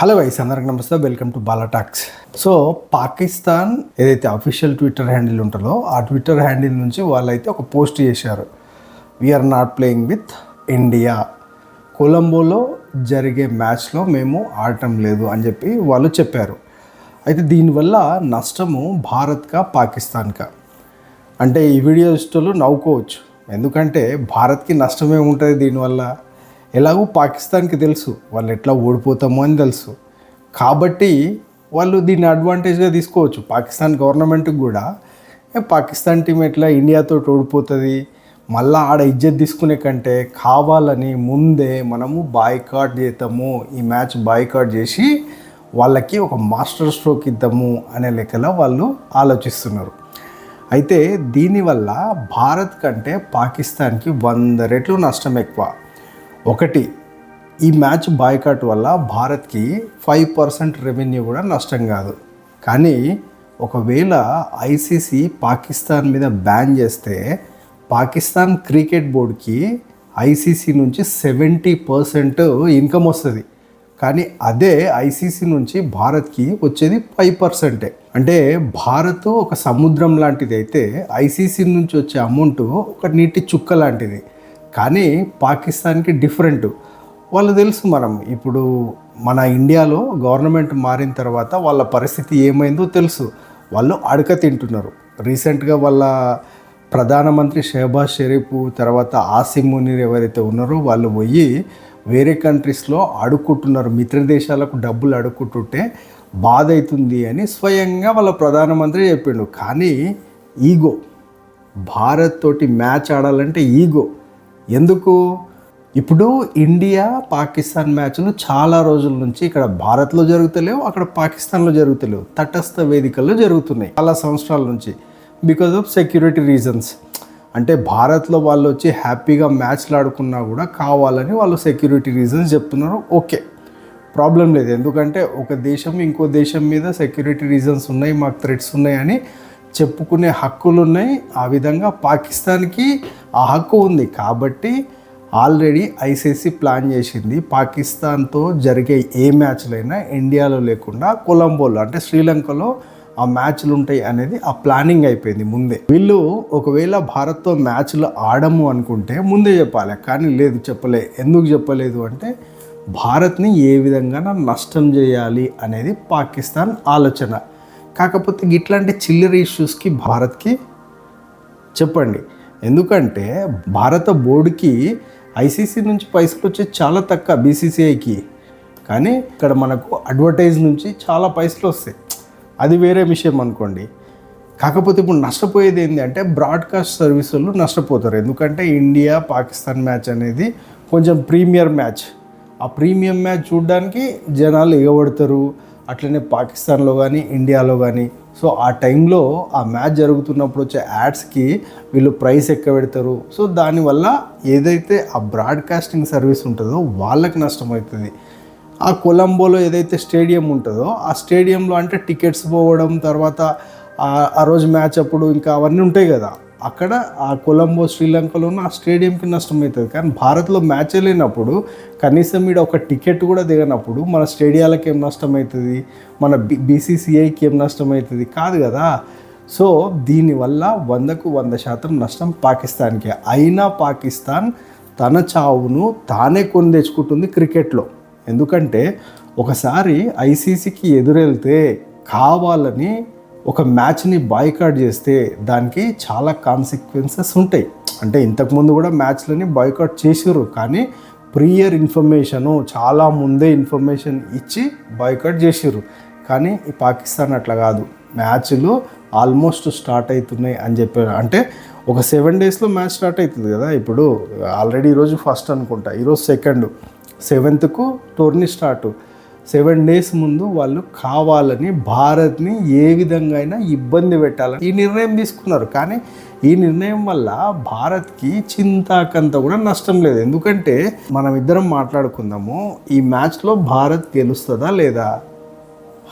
Hello guys, అందరికి నమస్తే. Welcome to Bala talks. So Pakistan ఏదైతే అఫీషియల్ ట్విట్టర్ హ్యాండిల్ ఉంటుందో ఆ ట్విట్టర్ హ్యాండిల్ నుంచి వాళ్ళైతే ఒక పోస్ట్ చేశారు. We're not playing with India, కొలంబోలో జరిగే మ్యాచ్లో మేము ఆడటం లేదు అని చెప్పి వాళ్ళు చెప్పారు. అయితే దీనివల్ల నష్టము భారత్కా పాకిస్తాన్కా అంటే ఈ వీడియో ఇష్టలు నవ్వుకోవచ్చు. ఎందుకంటే భారత్కి నష్టమే ఉంటుంది దీనివల్ల. ఎలాగో పాకిస్తాన్కి తెలుసు వాళ్ళు ఎట్లా ఓడిపోతామో అని తెలుసు, కాబట్టి వాళ్ళు దీన్ని అడ్వాంటేజ్గా తీసుకోవచ్చు. పాకిస్తాన్ గవర్నమెంట్కి కూడా పాకిస్తాన్ టీం ఎట్లా ఇండియాతో ఓడిపోతుంది, మళ్ళీ ఆడ ఇజ్జత్ తీసుకునే కంటే కావాలని ముందే మనము బాయ్కాట్ చేద్దాము, ఈ మ్యాచ్ బాయ్కాట్ చేసి వాళ్ళకి ఒక మాస్టర్ స్ట్రోక్ ఇద్దాము అనే లెక్కలో వాళ్ళు ఆలోచిస్తున్నారు. అయితే దీనివల్ల భారత్ కంటే పాకిస్తాన్కి 100 రెట్లు నష్టం ఎక్కువ. ఒకటి, ఈ మ్యాచ్ బాయ్కాట్ వల్ల భారత్కి 5% రెవెన్యూ కూడా నష్టం కాదు. కానీ ఒకవేళ ఐసీసీ పాకిస్తాన్ మీద బ్యాన్ చేస్తే పాకిస్తాన్ క్రికెట్ బోర్డుకి ఐసీసీ నుంచి 70% ఇన్కమ్ వస్తుంది. కానీ అదే ఐసీసీ నుంచి భారత్కి వచ్చేది 5%. అంటే భారత్ ఒక సముద్రం లాంటిది అయితే ఐసీసీ నుంచి వచ్చే అమౌంట్ ఒక నీటి చుక్క లాంటిది. కానీ పాకిస్తాన్కి డిఫరెంట్. వాళ్ళు తెలుసు, మనం ఇప్పుడు మన ఇండియాలో గవర్నమెంట్ మారిన తర్వాత వాళ్ళ పరిస్థితి ఏమైందో తెలుసు. వాళ్ళు అడక తింటున్నారు. రీసెంట్గా వాళ్ళ ప్రధానమంత్రి షెహబాజ్ షరీఫ్ తర్వాత ఆసిమ్ మునీర్ ఎవరైతే ఉన్నారో వాళ్ళు పోయి వేరే కంట్రీస్లో అడుక్కుంటున్నారు. మిత్ర దేశాలకు డబ్బులు అడుక్కుంటుంటే బాధ అవుతుంది అని స్వయంగా వాళ్ళ ప్రధానమంత్రి చెప్పిండు. కానీ ఈగో, భారత్ తోటి మ్యాచ్ ఆడాలంటే ఈగో. ఎందుకు? ఇప్పుడు ఇండియా పాకిస్తాన్ మ్యాచ్లు చాలా రోజుల నుంచి ఇక్కడ భారత్లో జరుగుతలేవు, అక్కడ పాకిస్తాన్లో జరుగుతలేవు, తటస్థ వేదికల్లో జరుగుతున్నాయి చాలా సంవత్సరాల నుంచి. Because of security reasons. అంటే భారత్లో వాళ్ళు వచ్చి హ్యాపీగా మ్యాచ్లు ఆడుకున్నా కూడా కావాలని వాళ్ళు సెక్యూరిటీ రీజన్స్ చెప్తున్నారు. ఓకే, ప్రాబ్లం లేదు. ఎందుకంటే ఒక దేశం ఇంకో దేశం మీద సెక్యూరిటీ రీజన్స్ ఉన్నాయి, మాకు థ్రెట్స్ ఉన్నాయని చెప్పుకునే హక్కులు ఉన్నాయి. ఆ విధంగా పాకిస్తాన్కి ఆ హక్కు ఉంది. కాబట్టి ఆల్రెడీ ఐసీసీ ప్లాన్ చేసింది, పాకిస్తాన్తో జరిగే ఏ మ్యాచ్లైనా ఇండియాలో లేకుండా కొలంబోలో అంటే శ్రీలంకలో ఆ మ్యాచ్లు ఉంటాయి అనేది ఆ ప్లానింగ్ అయిపోయింది ముందే. వీళ్ళు ఒకవేళ భారత్తో మ్యాచ్లు ఆడము అనుకుంటే ముందే చెప్పాలి, కానీ లేదు, ఎందుకు చెప్పలేదు అంటే భారత్ని ఏ విధంగా నష్టం చేయాలి అనేది పాకిస్తాన్ ఆలోచన. కాకపోతే ఇట్లాంటి చిల్లర ఇష్యూస్కి భారత్కి చెప్పండి. ఎందుకంటే భారత బోర్డుకి ఐసీసీ నుంచి పైసలు వచ్చి చాలా తక్కువ, బీసీసీఐకి. కానీ ఇక్కడ మనకు అడ్వర్టైజ్ నుంచి చాలా పైసలు వస్తాయి, అది వేరే విషయం అనుకోండి. కాకపోతే ఇప్పుడు నష్టపోయేది ఏంటి అంటే బ్రాడ్కాస్ట్ సర్వీసులు నష్టపోతారు. ఎందుకంటే ఇండియా పాకిస్తాన్ మ్యాచ్ అనేది కొంచెం ప్రీమియర్ మ్యాచ్. ఆ ప్రీమియం మ్యాచ్ చూడడానికి జనాలు ఎగబడతారు, అట్లనే పాకిస్తాన్లో కానీ ఇండియాలో కానీ. సో ఆ టైంలో ఆ మ్యాచ్ జరుగుతున్నప్పుడు వచ్చే యాడ్స్కి వీళ్ళు ప్రైస్ ఎక్కువ పెడతారు. సో దానివల్ల ఏదైతే ఆ బ్రాడ్కాస్టింగ్ సర్వీస్ ఉంటుందో వాళ్ళకి నష్టమవుతుంది. ఆ కొలంబోలో ఏదైతే స్టేడియం ఉంటుందో ఆ స్టేడియంలో అంటే టికెట్స్ పోవడం, తర్వాత ఆ రోజు మ్యాచ్ అప్పుడు ఇంకా అవన్నీ ఉంటాయి కదా, అక్కడ ఆ కొలంబో శ్రీలంకలోనూ ఆ స్టేడియంకి నష్టమవుతుంది. కానీ భారత్లో మ్యాచ్ లేనప్పుడు కనీసం మీద ఒక టికెట్ కూడా దిగనప్పుడు మన స్టేడియాలకు ఏం నష్టమవుతుంది, మన బీసీసీఐకి ఏం నష్టమవుతుంది? కాదు కదా. సో దీనివల్ల 100కు 100% నష్టం పాకిస్తాన్కి. అయినా పాకిస్తాన్ తన చావును తానే కొని తెచ్చుకుంటుంది క్రికెట్లో. ఎందుకంటే ఒకసారి ఐసీసీకి ఎదురెళ్తే కావాలని ఒక మ్యాచ్ని బాయ్కాట్ చేస్తే దానికి చాలా కాన్సిక్వెన్సెస్ ఉంటాయి. అంటే ఇంతకుముందు కూడా మ్యాచ్లని బాయ్కాట్ చేసారు, కానీ ప్రియర్ ఇన్ఫర్మేషను చాలా ముందే ఇన్ఫర్మేషన్ ఇచ్చి బాయ్కాట్ చేసారు. కానీ ఈ పాకిస్తాన్ అట్లా కాదు, మ్యాచ్లు ఆల్మోస్ట్ స్టార్ట్ అవుతున్నాయి అని చెప్పారు. అంటే ఒక 7 డేస్లో మ్యాచ్ స్టార్ట్ అవుతుంది కదా. ఇప్పుడు ఆల్రెడీ ఈరోజు ఫస్ట్ అనుకుంటా, ఈరోజు second, 7th tourney start. 7 days ముందు వాళ్ళు కావాలని భారత్ని ఏ విధంగా అయినా ఇబ్బంది పెట్టాలని ఈ నిర్ణయం తీసుకున్నారు. కానీ ఈ నిర్ణయం వల్ల భారత్కి చింతాకంత కూడా నష్టం లేదు. ఎందుకంటే మనం ఇద్దరం మాట్లాడుకుందాము, ఈ మ్యాచ్లో భారత్ గెలుస్తుందా లేదా?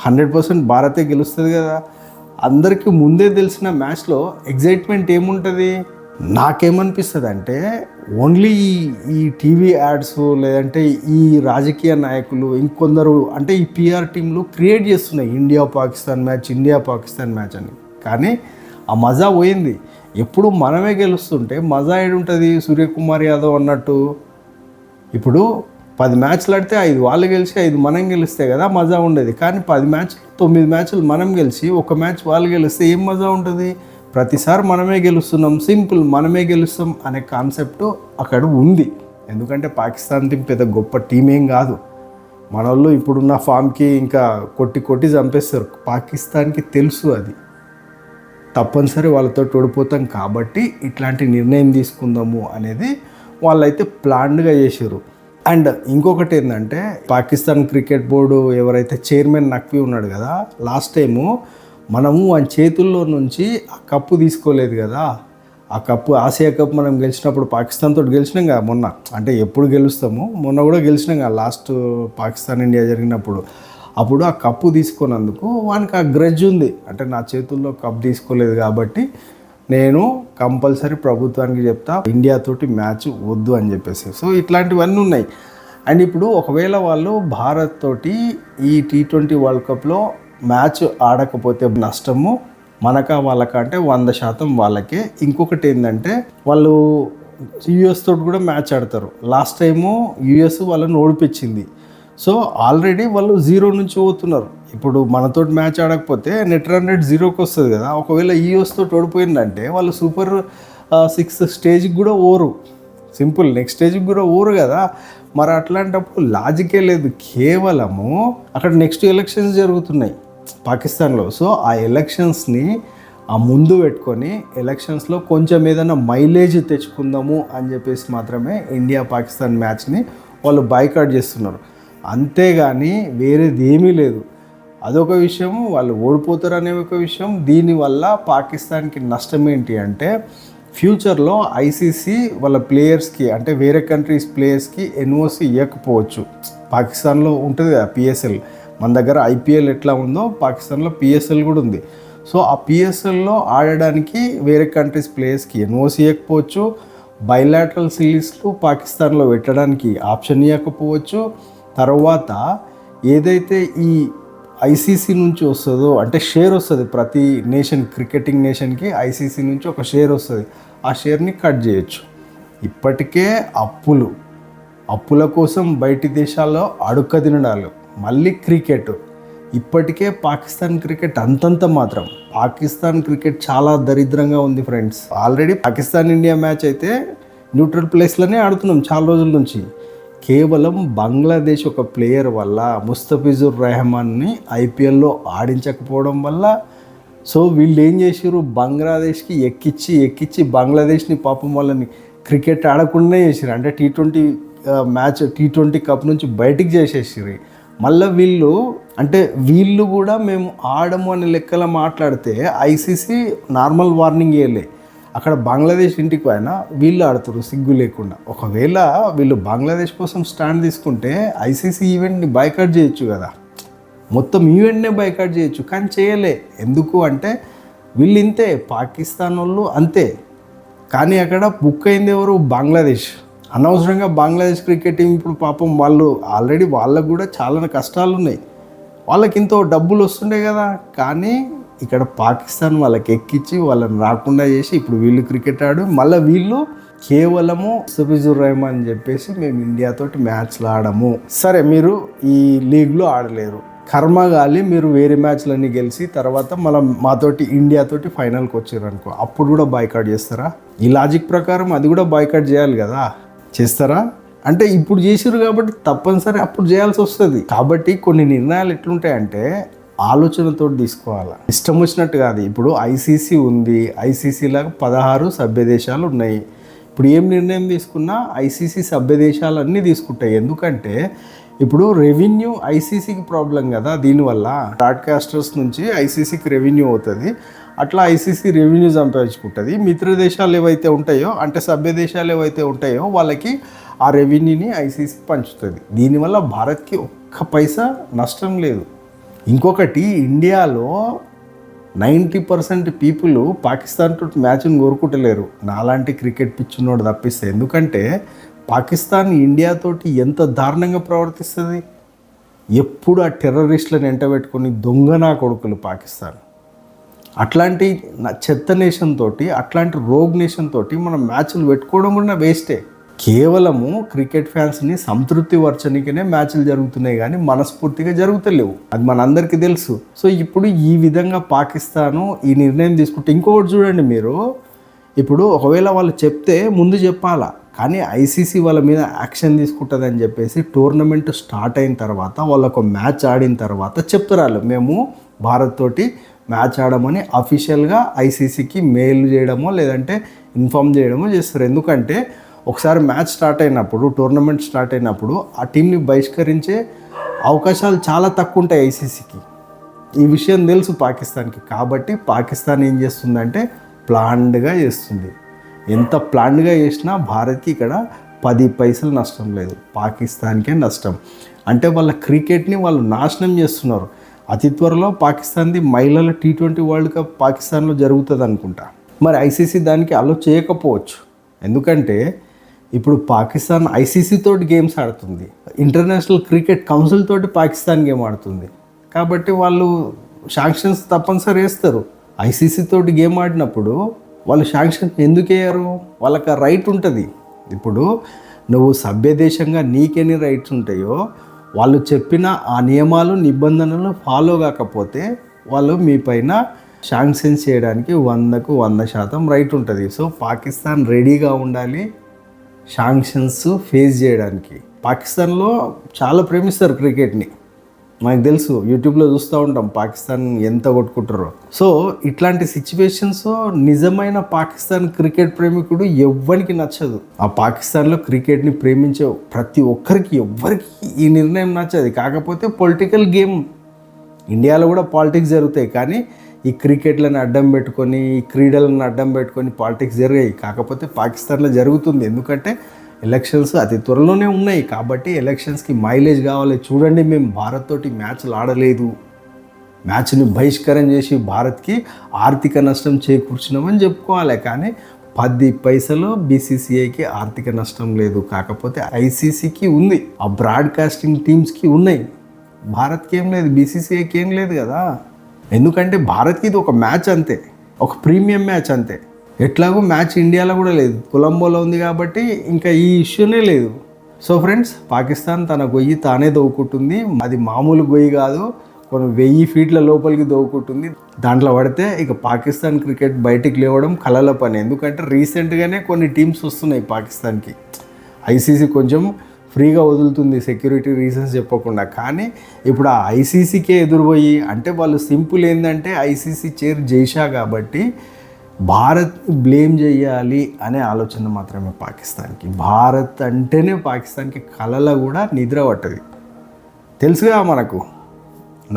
100% భారతే గెలుస్తుంది కదా. అందరికీ ముందే తెలిసిన మ్యాచ్లో ఎగ్జైట్మెంట్ ఏముంటుంది? నాకేమనిపిస్తుంది అంటే ఓన్లీ ఈ టీవీ యాడ్స్ లేదంటే ఈ రాజకీయ నాయకులు ఇంకొందరు అంటే ఈ పిఆర్ టీంలు క్రియేట్ చేస్తున్నాయి ఇండియా పాకిస్తాన్ మ్యాచ్ అని. కానీ ఆ మజా పోయింది. ఎప్పుడు మనమే గెలుస్తుంటే మజా ఏడుంటుంది? సూర్యకుమార్ యాదవ్ అన్నట్టు ఇప్పుడు 10 మ్యాచ్లు ఆడితే 5 వాళ్ళు గెలిచి 5 మనం గెలిస్తే కదా మజా ఉండేది. కానీ 10 మ్యాచ్లు 9 మ్యాచ్లు మనం గెలిచి 1 మ్యాచ్ వాళ్ళు గెలిస్తే ఏం మజా ఉంటుంది? ప్రతిసారి మనమే గెలుస్తున్నాం, సింపుల్ మనమే గెలుస్తాం అనే కాన్సెప్ట్ అక్కడ ఉంది. ఎందుకంటే పాకిస్తాన్ టీం పెద్ద గొప్ప టీం ఏం కాదు. మన వాళ్ళు ఇప్పుడున్న ఫామ్కి ఇంకా కొట్టి చంపేస్తారు. పాకిస్తాన్కి తెలుసు అది తప్పనిసరి వాళ్ళతో ఓడిపోతాం కాబట్టి ఇట్లాంటి నిర్ణయం తీసుకుందాము అనేది వాళ్ళైతే ప్లాన్డ్గా చేశారు. అండ్ ఇంకొకటి ఏంటంటే పాకిస్తాన్ క్రికెట్ బోర్డు ఎవరైతే చైర్మన్ నక్వీ ఉన్నాడు కదా, లాస్ట్ టైము మనము ఆయన చేతుల్లో నుంచి ఆ కప్పు తీసుకోలేదు కదా. ఆ కప్పు ఆసియా కప్ మనం గెలిచినప్పుడు పాకిస్తాన్ తోటి గెలిచినాం కదా మొన్న. అంటే ఎప్పుడు గెలుస్తాము, మొన్న కూడా గెలిచినాం కదా లాస్ట్ పాకిస్తాన్ ఇండియా జరిగినప్పుడు. అప్పుడు ఆ కప్పు తీసుకున్నందుకు వానికి ఆ గ్రడ్జ్ ఉంది. అంటే నా చేతుల్లో కప్ తీసుకోలేదు కాబట్టి నేను కంపల్సరీ ప్రభుత్వానికి చెప్తా ఇండియాతోటి మ్యాచ్ వద్దు అని చెప్పేసి. సో ఇట్లాంటివన్నీ ఉన్నాయి. అండ్ ఇప్పుడు ఒకవేళ వాళ్ళు భారత్ తోటి ఈ T20 వరల్డ్ కప్లో మ్యాచ్ ఆడకపోతే నష్టము మనకా వాళ్ళకా అంటే 100% వాళ్ళకే. ఇంకొకటి ఏంటంటే వాళ్ళు యూఎస్ తోటి కూడా మ్యాచ్ ఆడతారు. లాస్ట్ టైము యూఎస్ వాళ్ళని ఓడిపించింది. సో ఆల్రెడీ వాళ్ళు 0 నుంచి పోతున్నారు. ఇప్పుడు మనతోటి మ్యాచ్ ఆడకపోతే నెట్ రన్ రేట్ 0కి వస్తుంది కదా. ఒకవేళ యూఎస్ తోటి ఓడిపోయిందంటే వాళ్ళు సూపర్ 6 స్టేజ్కి కూడా ఓరు, సింపుల్ నెక్స్ట్ స్టేజ్కి కూడా ఓరు కదా. మరి అట్లాంటప్పుడు లాజికే లేదు. కేవలము అక్కడ నెక్స్ట్ ఎలక్షన్స్ జరుగుతున్నాయి పాకిస్తాన్లో. సో ఆ ఎలక్షన్స్ని ఆ ముందు పెట్టుకొని ఎలక్షన్స్లో కొంచెం ఏదైనా మైలేజ్ తెచ్చుకుందాము అని చెప్పేసి మాత్రమే ఇండియా పాకిస్తాన్ మ్యాచ్ని వాళ్ళు బాయ్కాట్ చేస్తున్నారు. అంతేగాని వేరేది ఏమీ లేదు. అదొక విషయం, వాళ్ళు ఓడిపోతారు అనే ఒక విషయం. దీనివల్ల పాకిస్తాన్కి నష్టం ఏంటి అంటే ఫ్యూచర్లో ఐసీసీ వాళ్ళ ప్లేయర్స్కి అంటే వేరే కంట్రీస్ ప్లేయర్స్కి ఎన్ఓసి ఇవ్వకపోవచ్చు. పాకిస్తాన్లో ఉంటుంది కదా పిఎస్ఎల్, మన దగ్గర ఐపీఎల్ ఎట్లా ఉందో పాకిస్తాన్లో పిఎస్ఎల్ కూడా ఉంది. సో ఆ పిఎస్ఎల్లో ఆడడానికి వేరే కంట్రీస్ ప్లేయర్స్కి ఎన్ఓసి ఇవ్వకపోవచ్చు. బైలాటరల్ సిరీస్లు పాకిస్తాన్లో పెట్టడానికి ఆప్షన్ ఇవ్వకపోవచ్చు. తర్వాత ఏదైతే ఈ ఐసీసీ నుంచి వస్తుందో అంటే షేర్ వస్తుంది, ప్రతి నేషన్ క్రికెటింగ్ నేషన్కి ఐసీసీ నుంచి ఒక షేర్ వస్తుంది. ఆ షేర్ని కట్ చేయొచ్చు. ఇప్పటికే అప్పుల కోసం బయటి దేశాల్లో అడుక్క తినడాలు, మళ్ళీ క్రికెట్. ఇప్పటికే పాకిస్తాన్ క్రికెట్ అంతంత మాత్రం. పాకిస్తాన్ క్రికెట్ చాలా దరిద్రంగా ఉంది friends. Already Pakistan India match అయితే న్యూట్రల్ ప్లేస్లోనే ఆడుతున్నాం చాలా రోజుల నుంచి. కేవలం బంగ్లాదేశ్ ఒక ప్లేయర్ వల్ల ముస్తఫిజుర్ రెహమాన్ని ఐపీఎల్లో ఆడించకపోవడం వల్ల సో వీళ్ళు ఏం చేసారు, బంగ్లాదేశ్కి ఎక్కిచ్చి బంగ్లాదేశ్ని పాపం వాళ్ళని క్రికెట్ ఆడకుండా చేసారు. అంటే T20 కప్ నుంచి బయటికి చేసేసారు. మళ్ళీ వీళ్ళు కూడా మేము ఆడము అనే లెక్కలో మాట్లాడితే ఐసీసీ నార్మల్ వార్నింగ్ ఇవ్వలే. అక్కడ బంగ్లాదేశ్ ఇంటికి పోయినా వీళ్ళు ఆడుతారు సిగ్గు లేకుండా. ఒకవేళ వీళ్ళు బంగ్లాదేశ్ కోసం స్టాండ్ తీసుకుంటే ఐసీసీ ఈవెంట్ని బాయ్కాట్ చేయొచ్చు కదా, మొత్తం ఈవెంట్నే బాయ్కాట్ చేయొచ్చు. కానీ చేయలే. ఎందుకు అంటే వీళ్ళు ఇంతే, పాకిస్తాన్ వాళ్ళు అంతే. కానీ అక్కడ బుక్ అయింది ఎవరు? బంగ్లాదేశ్. అనవసరంగా బంగ్లాదేశ్ క్రికెట్ టీం ఇప్పుడు పాపం వాళ్ళు ఆల్రెడీ వాళ్ళకు కూడా చాలా కష్టాలు ఉన్నాయి. వాళ్ళకి ఇంతో డబ్బులు వస్తుండే కదా. కానీ ఇక్కడ పాకిస్తాన్ వాళ్ళకి ఎక్కించి వాళ్ళని రాకుండా చేసి ఇప్పుడు వీళ్ళు క్రికెట్ ఆడు మళ్ళీ వీళ్ళు కేవలము ముస్తఫిజుర్ రెహమాన్ అని చెప్పేసి మేము ఇండియాతోటి మ్యాచ్లు ఆడము. సరే మీరు ఈ లీగ్లో ఆడలేరు, కర్మగాలి మీరు వేరే మ్యాచ్లన్నీ గెలిచి తర్వాత మాతోటి ఇండియాతోటి ఫైనల్కి వచ్చారు అనుకో, అప్పుడు కూడా బాయ్కాట్ చేస్తారా? ఈ లాజిక్ ప్రకారం అది కూడా బాయ్కాట్ చేయాలి కదా. చేస్తారా? అంటే ఇప్పుడు చేసారు కాబట్టి తప్పనిసరి అప్పుడు చేయాల్సి వస్తుంది. కాబట్టి కొన్ని నిర్ణయాలు ఎట్లుంటాయంటే ఆలోచనతో తీసుకోవాలి, ఇష్టం వచ్చినట్టు కాదు. ఇప్పుడు ఐసీసీ ఉంది, ఐసీసీలాగా 16 సభ్య దేశాలు ఉన్నాయి. ఇప్పుడు ఏం నిర్ణయం తీసుకున్నా ఐసీసీ సభ్య దేశాలు అన్నీ తీసుకుంటాయి. ఎందుకంటే ఇప్పుడు రెవెన్యూ ఐసీసీకి ప్రాబ్లం కదా. దీనివల్ల బ్రాడ్కాస్టర్స్ నుంచి ఐసీసీకి రెవెన్యూ అవుతుంది. అట్లా ఐసీసీ రెవెన్యూ సంపాదించుకుంటుంది. మిత్ర దేశాలు ఏవైతే ఉంటాయో అంటే సభ్య దేశాలు ఏవైతే ఉంటాయో వాళ్ళకి ఆ రెవెన్యూని ఐసీసీ పంచుతుంది. దీనివల్ల భారత్కి ఒక్క పైసా నష్టం లేదు. ఇంకొకటి ఇండియాలో 90% పీపుల్ పాకిస్తాన్ తోటి మ్యాచ్ని కోరుకుంటలేరు, నాలాంటి క్రికెట్ పిచ్చున్నోడు తప్పిస్తే. ఎందుకంటే పాకిస్తాన్ ఇండియాతోటి ఎంత దారుణంగా ప్రవర్తిస్తుంది. ఎప్పుడు ఆ టెర్రరిస్టులను ఎంటబెట్టుకొని దొంగ నా కొడుకులు పాకిస్తాన్. అట్లాంటి చెత్త నేషన్ తోటి, అట్లాంటి రోగ్ నేషన్ తోటి మనం మ్యాచ్లు పెట్టుకోవడం కూడా వేస్టే. కేవలము క్రికెట్ ఫ్యాన్స్ని సంతృప్తి పరచడానికనే మ్యాచ్లు జరుగుతున్నాయి కానీ మనస్ఫూర్తిగా జరుగుతలేవు, అది మనందరికీ తెలుసు. సో ఇప్పుడు ఈ విధంగా పాకిస్తాను ఈ నిర్ణయం తీసుకుంటే, ఇంకొకటి చూడండి మీరు, ఇప్పుడు ఒకవేళ వాళ్ళు చెప్తే ముందు చెప్పాలా, కానీ ఐసీసీ వాళ్ళ మీద యాక్షన్ తీసుకుంటుందని చెప్పేసి టోర్నమెంట్ స్టార్ట్ అయిన తర్వాత వాళ్ళు ఒక మ్యాచ్ ఆడిన తర్వాత చెప్తారు, మేము భారత్ తోటి మ్యాచ్ ఆడమని అఫీషియల్గా ఐసీసీకి మెయిల్ చేయడమో లేదంటే ఇన్ఫామ్ చేయడమో చేస్తారు. ఎందుకంటే ఒకసారి మ్యాచ్ స్టార్ట్ అయినప్పుడు, టోర్నమెంట్ స్టార్ట్ అయినప్పుడు ఆ టీంని బహిష్కరించే అవకాశాలు చాలా తక్కువ ఉంటాయి ఐసీసీకి. ఈ విషయం తెలుసు పాకిస్తాన్కి. కాబట్టి పాకిస్తాన్ ఏం చేస్తుందంటే ప్లాన్డ్గా చేస్తుంది. ఎంత ప్లాన్డ్గా చేసినా భారత్కి ఇక్కడ 10 పైసలు నష్టం లేదు, పాకిస్తాన్కే నష్టం. అంటే వాళ్ళ క్రికెట్ని వాళ్ళు నాశనం చేస్తున్నారు. అతి త్వరలో పాకిస్తాన్ది మహిళల T20 వరల్డ్ కప్ పాకిస్తాన్లో జరుగుతుంది అనుకుంటా. మరి ఐసీసీ దానికి అలో చేయకపోవచ్చు, ఎందుకంటే ఇప్పుడు పాకిస్తాన్ ఐసీసీ తోటి గేమ్స్ ఆడుతుంది, ఇంటర్నేషనల్ క్రికెట్ కౌన్సిల్ తోటి పాకిస్తాన్ గేమ్ ఆడుతుంది. కాబట్టి వాళ్ళు శాంక్షన్స్ తప్పనిసరి వేస్తారు. ఐసీసీ తోటి గేమ్ ఆడినప్పుడు వాళ్ళు శాంక్షన్ ఎందుకు వేయరు? వాళ్ళకి ఆ రైట్ ఉంటుంది. ఇప్పుడు నువ్వు సభ్య దేశంగా నీకెన్ని రైట్స్ ఉంటాయో, వాళ్ళు చెప్పిన ఆ నియమాలు నిబంధనలు ఫాలో కాకపోతే వాళ్ళు మీ పైన శాంక్షన్స్ చేయడానికి 100కు 100% రైట్ ఉంటుంది. సో పాకిస్తాన్ రెడీగా ఉండాలి శాంక్షన్స్ ఫేస్ చేయడానికి. పాకిస్తాన్లో చాలా ప్రేమిస్తారు క్రికెట్ని, మనకు తెలుసు, యూట్యూబ్లో చూస్తూ ఉంటాం పాకిస్తాన్ ఎంత కొట్టుకుంటారో. సో ఇట్లాంటి సిచ్యువేషన్స్ నిజమైన పాకిస్తాన్ క్రికెట్ ప్రేమికుడు ఎవ్వరికి నచ్చదు. ఆ పాకిస్తాన్లో క్రికెట్ని ప్రేమించే ప్రతి ఒక్కరికి ఎవ్వరికి ఈ నిర్ణయం నచ్చదు. కాకపోతే పొలిటికల్ గేమ్, ఇండియాలో కూడా పాలిటిక్స్ జరుగుతాయి, కానీ ఈ క్రికెట్లను అడ్డం పెట్టుకొని, ఈ క్రీడలను అడ్డం పెట్టుకొని పాలిటిక్స్ జరిగాయి. కాకపోతే పాకిస్తాన్లో జరుగుతుంది, ఎందుకంటే ఎలక్షన్స్ అతి త్వరలోనే ఉన్నాయి. కాబట్టి ఎలక్షన్స్కి మైలేజ్ కావాలి. చూడండి, మేము భారత్ తోటి మ్యాచ్లు ఆడలేదు, మ్యాచ్ని బహిష్కరణ చేసి భారత్కి ఆర్థిక నష్టం చేకూర్చినామని చెప్పుకోవాలి. కానీ 10 పైసలు బీసీసీఐకి ఆర్థిక నష్టం లేదు. కాకపోతే ఐసీసీకి ఉంది, ఆ బ్రాడ్కాస్టింగ్ టీమ్స్కి ఉన్నాయి, భారత్కి ఏం లేదు, బీసీసీఐకి ఏం లేదు కదా. ఎందుకంటే భారత్కి ఇది ఒక మ్యాచ్ అంతే, ఒక ప్రీమియం మ్యాచ్ అంతే. ఎట్లాగో మ్యాచ్ ఇండియాలో కూడా లేదు, కొలంబోలో ఉంది కాబట్టి ఇంకా ఈ ఇష్యూనే లేదు. సో ఫ్రెండ్స్, పాకిస్తాన్ తన గొయ్యి తానే దవ్వుకుంటుంది. అది మామూలు గొయ్యి కాదు, కొన్ని 1000 ఫీట్ల లోపలికి దవ్వుకుంటుంది. దాంట్లో పడితే ఇక పాకిస్తాన్ క్రికెట్ బయటికి లేవడం కలల పని. ఎందుకంటే రీసెంట్గానే కొన్ని టీమ్స్ వస్తున్నాయి పాకిస్తాన్కి. ఐసీసీ కొంచెం ఫ్రీగా వదులుతుంది సెక్యూరిటీ రీజన్స్ చెప్పకుండా, కానీ ఇప్పుడు ఆ ఐసీసీకే ఎదురుపోయి, అంటే వాళ్ళు సింపుల్ ఏంటంటే ఐసీసీ చైర్ జైషా కాబట్టి భారత్ బ్లేమ్ చేయాలి అనే ఆలోచన మాత్రమే పాకిస్తాన్కి. భారత్ అంటేనే పాకిస్తాన్కి కలల కూడా నిద్ర పట్టది. తెలుసుగా మనకు,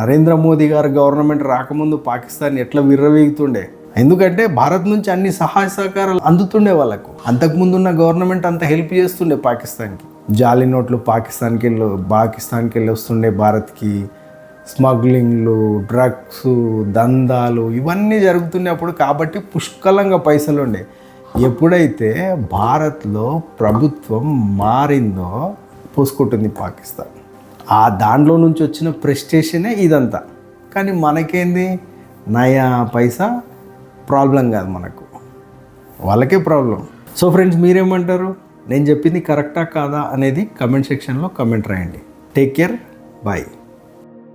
నరేంద్ర మోదీ గారు గవర్నమెంట్ రాకముందు పాకిస్తాన్ ఎట్లా విర్రవీగుతుండే, ఎందుకంటే భారత్ నుంచి అన్ని సహాయ సహకారాలు అందుతుండే వాళ్ళకు. అంతకుముందు ఉన్న గవర్నమెంట్ అంత హెల్ప్ చేస్తుండే పాకిస్తాన్కి. జాలీ నోట్లు పాకిస్తాన్కి వెళ్ళి వస్తుండే భారత్కి. స్మగ్లింగ్లు, డ్రగ్స్, దందాలు ఇవన్నీ జరుగుతున్నప్పుడు కాబట్టి పుష్కలంగా పైసలు ఉండే. ఎప్పుడైతే భారత్లో ప్రభుత్వం మారిందో పోసుకుంటుంది పాకిస్తాన్. ఆ దాంట్లో నుంచి వచ్చిన ప్రెస్టేషనే ఇదంతా. కానీ మనకేంది, నయా పైసా ప్రాబ్లం కాదు మనకు, వాళ్ళకే ప్రాబ్లం. సో ఫ్రెండ్స్, మీరేమంటారు? నేను చెప్పింది కరెక్టా కాదా అనేది కమెంట్ సెక్షన్లో కమెంట్ రాయండి. Take care, bye.